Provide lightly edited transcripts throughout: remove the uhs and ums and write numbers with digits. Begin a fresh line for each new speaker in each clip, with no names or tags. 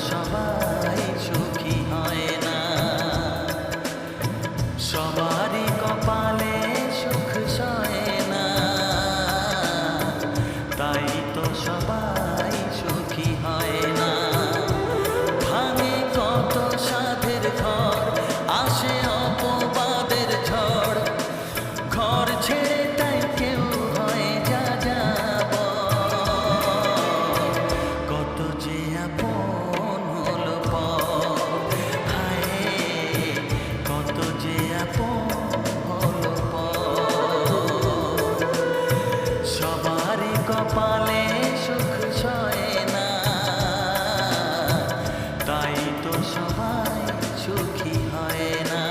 সবাই সুখী হয় না, সবারই কপালে সুখ সয় না, তাই তো সবাই সুখী হয় না। ভাঙে কত সাধের ঘর, আসে অপবাদের ঝড়, ঘর ছেড়ে তাই কেউ হয় যা যাব, কত যে আপন হলো পর, হায় কত যে আপন হলো পর। সবারই কপালে সুখ সয় না, তাই তো সবাই সুখী হয় না।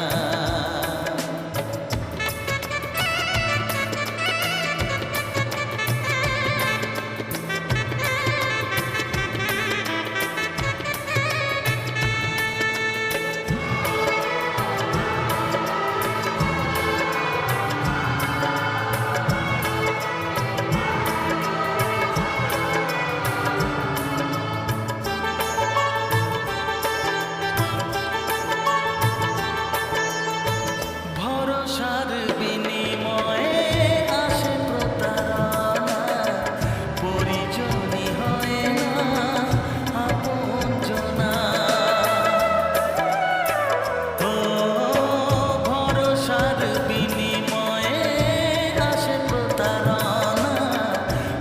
ভরসার বিনিময়ে আসে প্রতারণা, পরিজনই হয় না আপনজনা। ও ভরসার বিনিময়ে আসে প্রতারণা,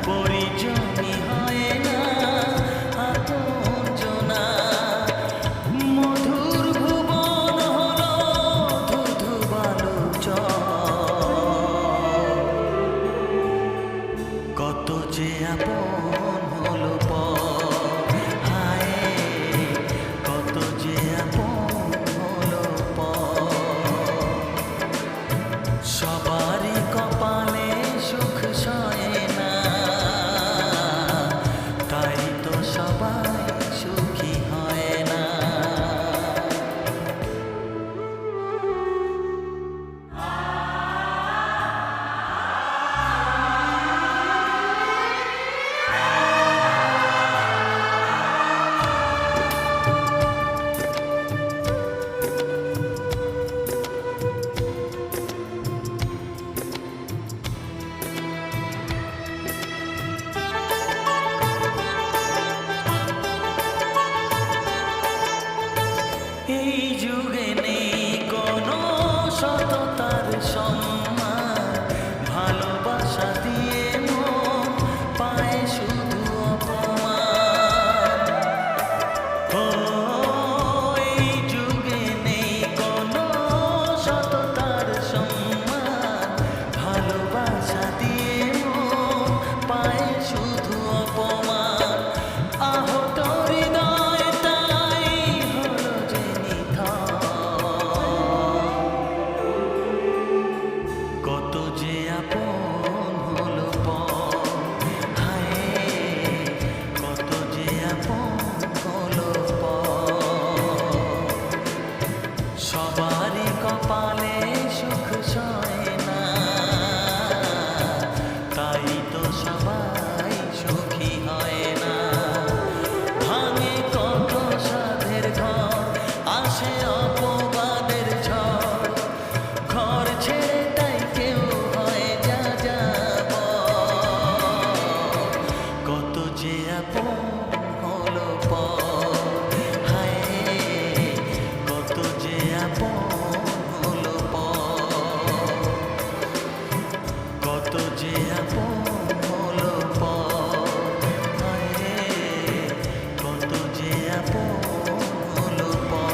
পরিজনই হয় না আপনজনা। মধুর ভুবন হলো ধুধু বালুচর, কত যে আপন হলো পর, হায় কত যে আপন হলো পর। সবারই কপালে সুখ সয় না, তাই তো সবাই সুখী হয় না। এই যুগে নেই কোনো সততার সম্মান, ভালোবাসা দিয়ে মন পায় শুধু অপমান। ও এই যুগে নেই কোনো সততার সম্মান, ভালোবাসা দিয়ে মন পায় শুধু অপমান। আহত হৃদয় তাই হলো যে কত যে আপন হলো পর, হায় কত যে আপন হলো পর। সবারই কপালে সুখ সয় না, তাই তো সবাই সুখী হয় না। ভাঙে কত সাধের ঘর, আসে অপবাদের ঝড়, ঘর ছেড়ে তাই কেউ হয় যা যাব, কত যে আপন হলো পর, হায় কত যে আপন হলো পর, কত যে আপন হলো পর, হায় কত যে আপন হলো পর।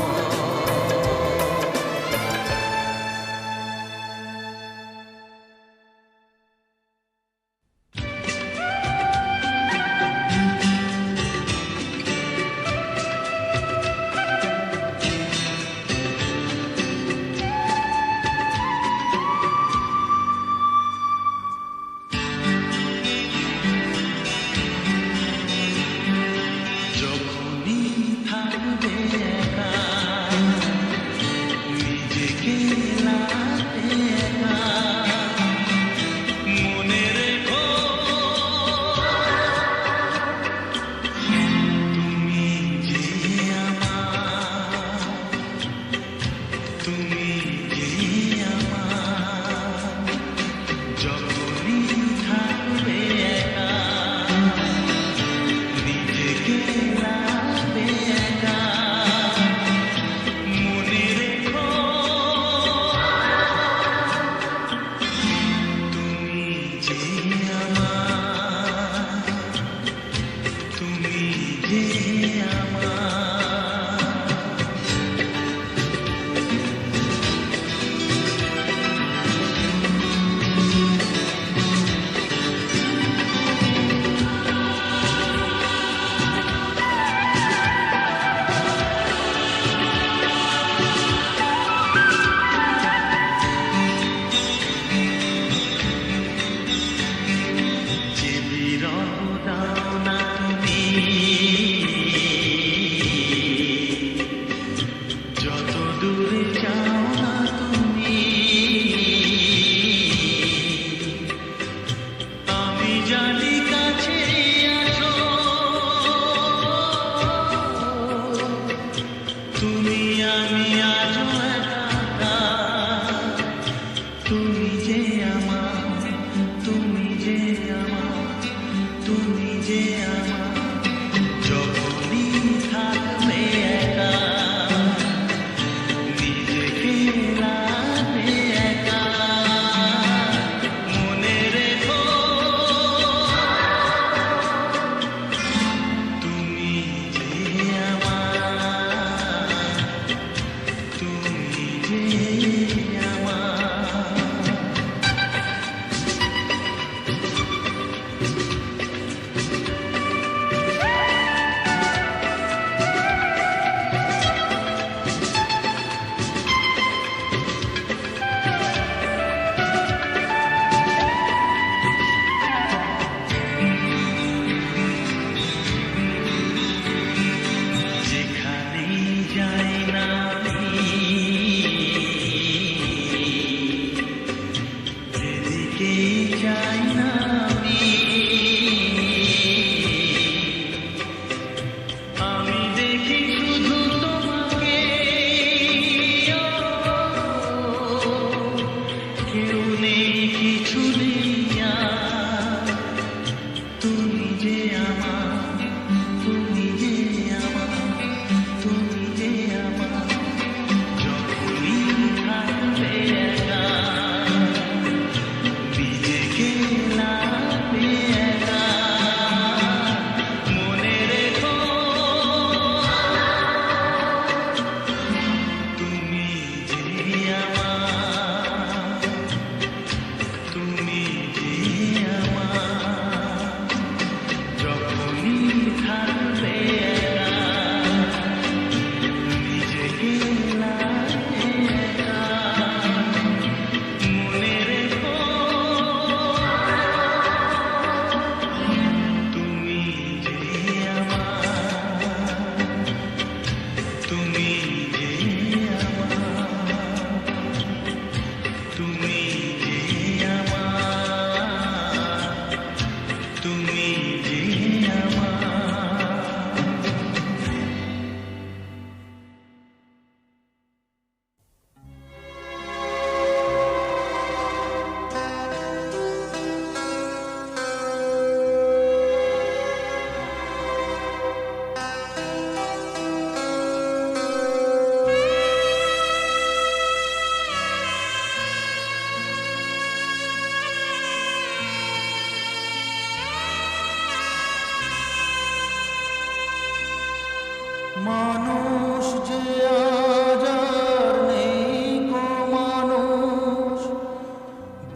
মানুষ যে আজ আর নেই গো মানুষ,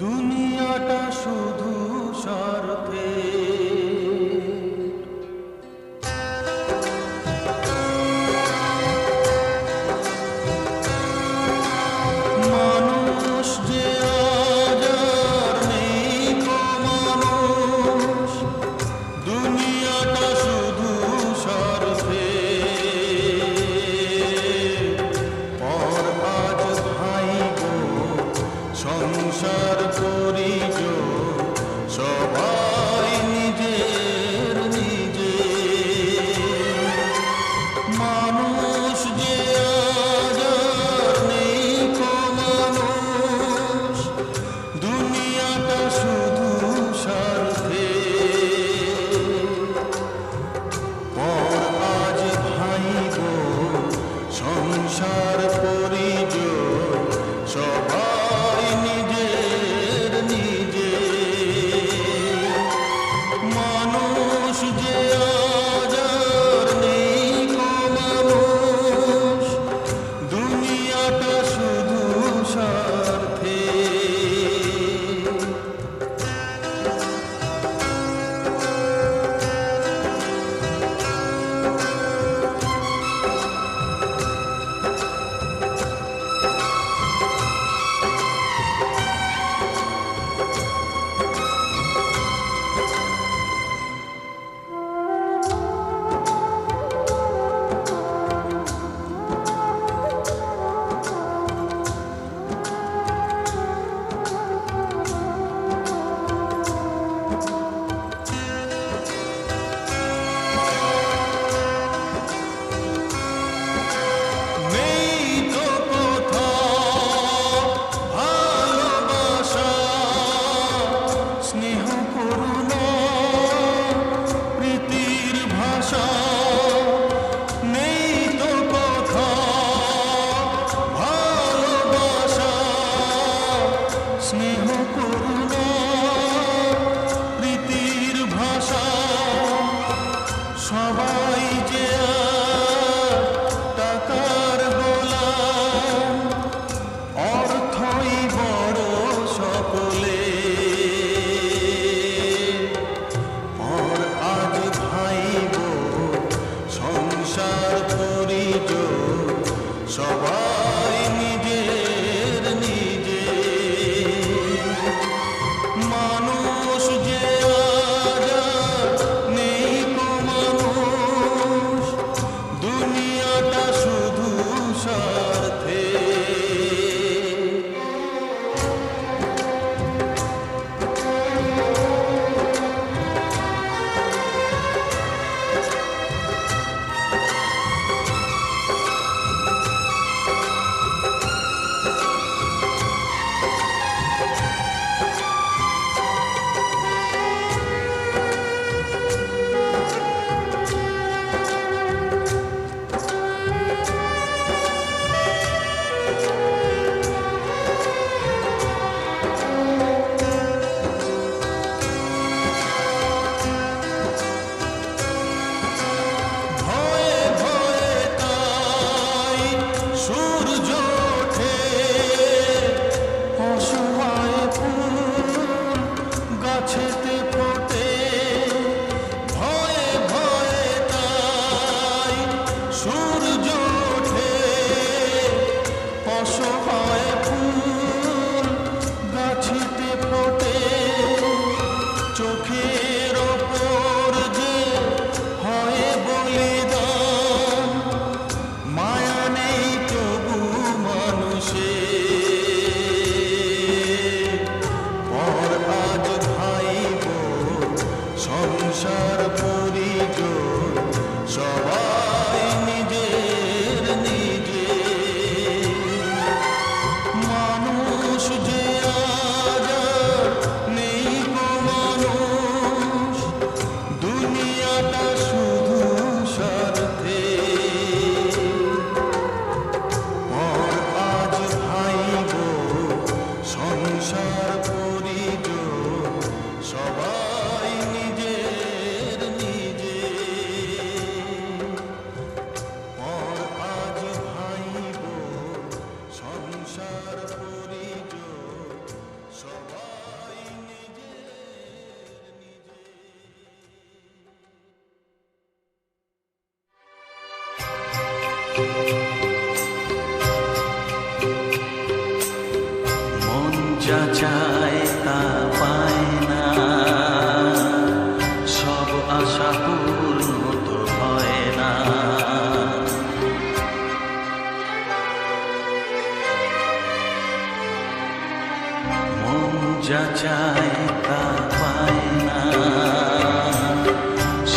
দুনিয়াটা শুধু স্বার্থে। মানুষ যে আজ আর নেই গো মানুষ, দুনিয়াটা শুধু স্বার্থে। পর আজ ভাই গো সংসার পরিজন, সবাই নিজের নিজে। মানুষ যে আজ আর নেই গো মানুষ, দুনিয়াটা শুধু স্বার্থে। পর আজ ভাই গো সংসার পরিজন, সবাই নিজের নিজে। মানুষ যে আজ আর নেই গো মানুষ, দুনিয়াটা শুধু স্বার্থে।
মন যা চায় তা পায় না, সব আশা পূর্ণ তো হয় না। মন যা চায় তা পায় না,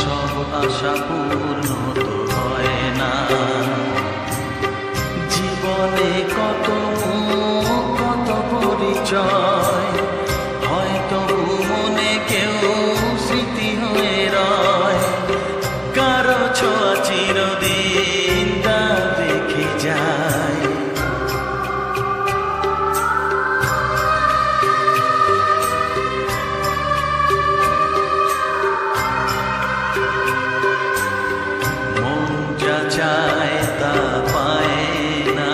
সব আশা পূর্ণ তো হয় না। জীবনে কত কত পরিচয়, হয়তো মনে কেউ স্মৃতি হয়ে রয়, কারো ছোঁয়া চিরদিন তা দেখে যায়। মন যা চায় তা পায় না,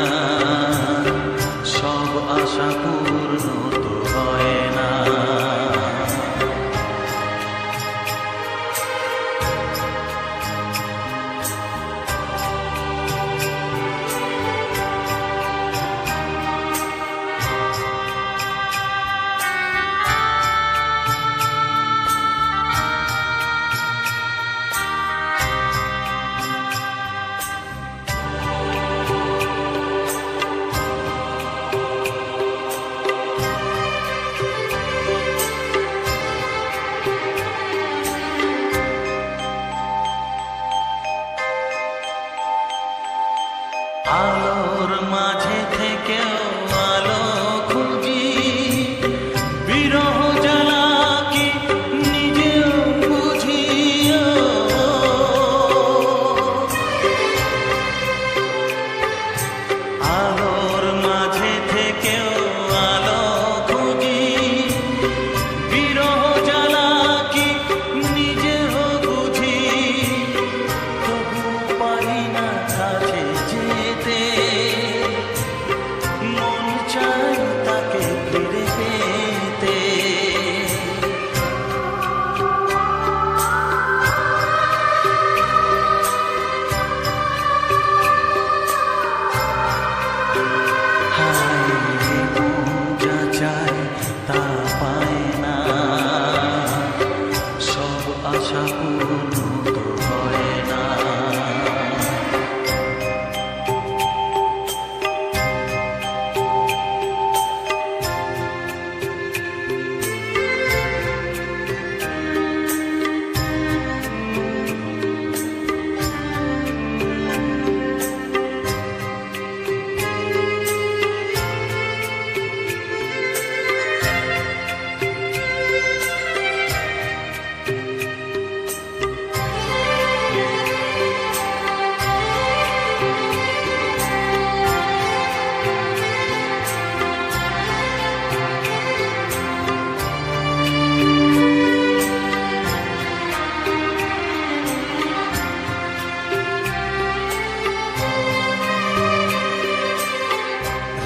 সব আশা পূর্ণ তো হয় না। আলোর মাঝে থেকেও আলো খুঁজি, বিরহ জ্বালা কি নিজেও বুঝি। আলোর মাঝে থেকেও আলো খুঁজি, বিরহ জ্বালা কি নিজেও বুঝি। তবু পারি না কাছে যেতে, মন চাই তাকে ফিরে পেতে। হায় রে মন যা চায় তা পায় না, সব আশা পূর্ণ তো হয় না।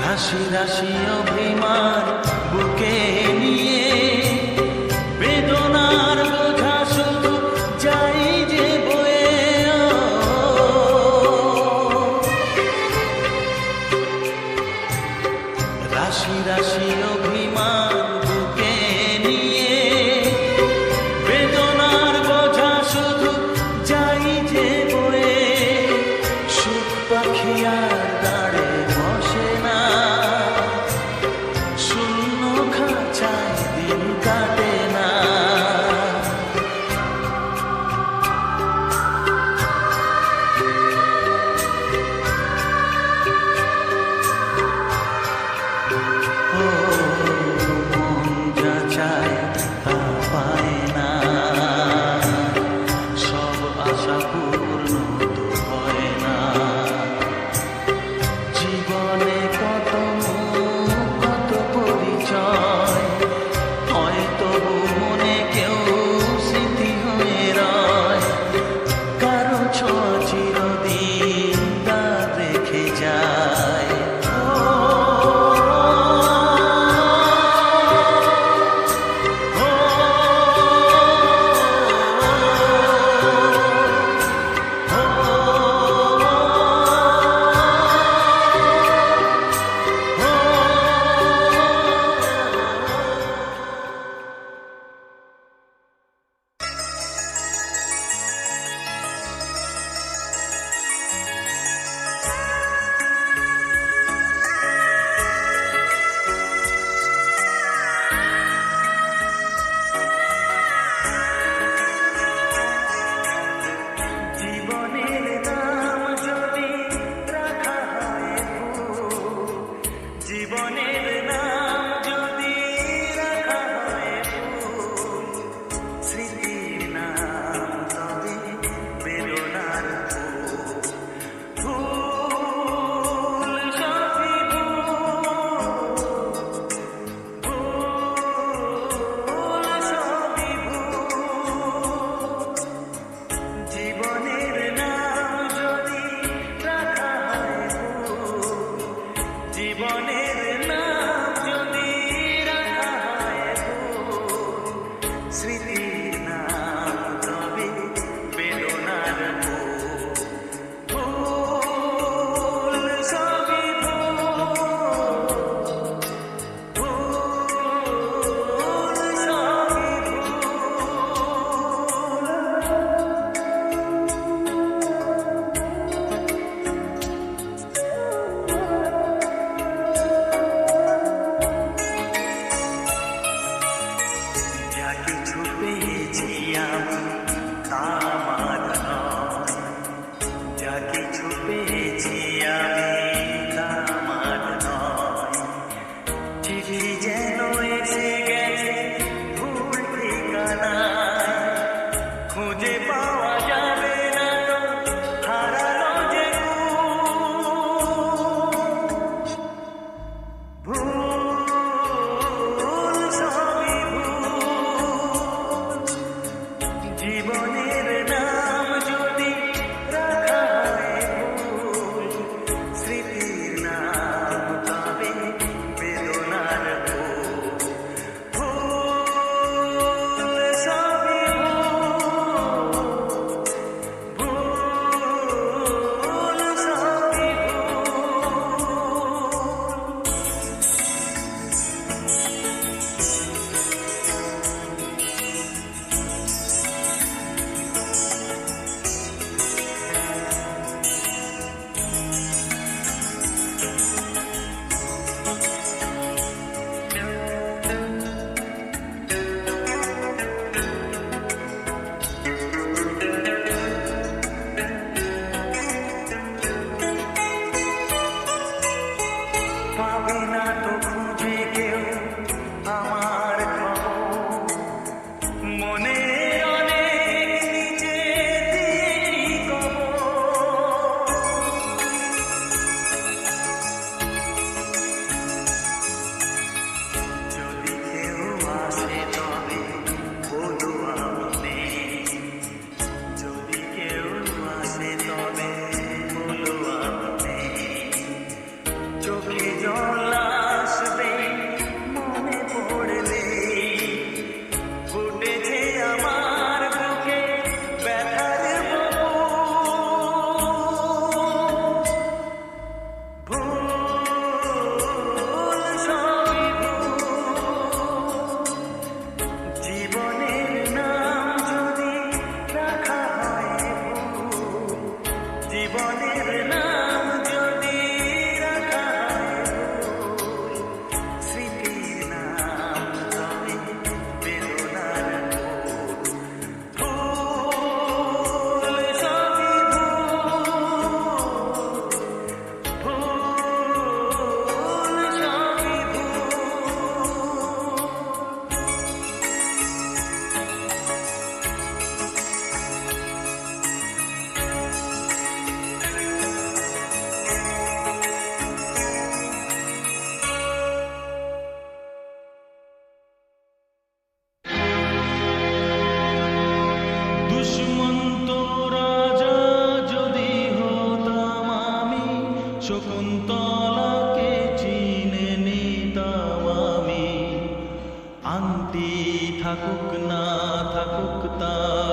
রাশি রাশি অভিমান বুকে নিয়ে, বেদনার বোঝা শুধু যাই যে বয়ে। রাশি রাশি অভিমান বুকে নিয়ে, বেদনার বোঝা শুধু যাই যে বয়ে। সুখ পাখি আর দাঁড়ে বসে না, শূন্য খাঁচায় দিন কাটে না। ও মন যা চায় তা পায় না, সব আশা পূর্ণ তো হয় না। শকুন্তলাকে চিনে নিতাম আমি, আংটি থাকুক না থাকুক তার